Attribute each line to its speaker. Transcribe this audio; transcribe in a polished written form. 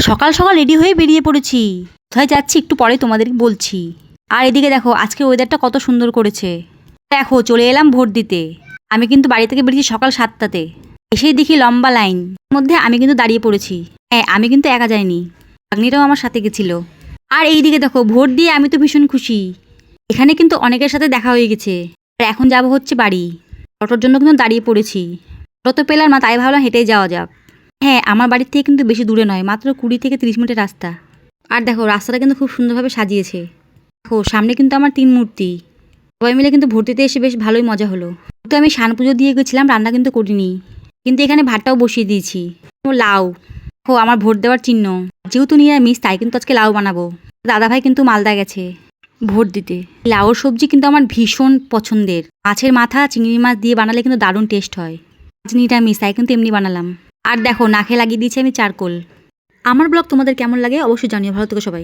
Speaker 1: সকাল সকাল রেডি হয়ে বেরিয়ে পড়েছি। কোথায় যাচ্ছি একটু পরে তোমাদের বলছি। আর এদিকে দেখো আজকে ওয়েদারটা কত সুন্দর করেছে। দেখো চলে এলাম ভোট দিতে। আমি কিন্তু বাড়ি থেকে বেরিয়েছি সকাল 7টাতে। এসেই দেখি লম্বা লাইন, মধ্যে আমি কিন্তু দাঁড়িয়ে পড়েছি। হ্যাঁ, আমি কিন্তু একা যাইনি, ভাগ্নিটাও আমার সাথে গেছিল। আর এইদিকে দেখো ভোট দিয়ে আমি তো ভীষণ খুশি। এখানে কিন্তু অনেকের সাথে দেখা হয়ে গেছে। আর এখন যাব হচ্ছে বাড়ি। অটোর জন্য কিন্তু দাঁড়িয়ে পড়েছি। অটো তো পেলাম না, তাই ভাবলাম হেঁটেই যাওয়া যাক। হ্যাঁ, আমার বাড়ির থেকে কিন্তু বেশি দূরে নয়, মাত্র 20 থেকে 30 মিনিটের রাস্তা। আর দেখো রাস্তাটা কিন্তু খুব সুন্দরভাবে সাজিয়েছে। দেখো সামনে কিন্তু আমার 3 মূর্তি। সবাই মিলে কিন্তু ভোট দিতে এসে বেশ ভালোই মজা হলো। তো আমি সান পুজো দিয়ে গেছিলাম, রান্না কিন্তু করিনি, কিন্তু এখানে ভাতটাও বসিয়ে দিয়েছি। ও লাউ, দেখো আমার ভোট দেওয়ার চিহ্ন। যেহেতু নিরামিষ তাই কিন্তু আজকে লাউ বানাবো। দাদাভাই কিন্তু মালদা গেছে ভোট দিতে। লাউর সবজি কিন্তু আমার ভীষণ পছন্দের। মাছের মাথা চিংড়ি মাছ দিয়ে বানালে কিন্তু দারুণ টেস্ট হয়। আজ নিরামিষ তাই কিন্তু এমনি বানালাম। আর দেখো নাকে লাগিয়ে দিয়েছি আমি চারকোল। আমার ব্লগ তোমাদের কেমন লাগে অবশ্যই জানিও। ভালো থেকো সবাই।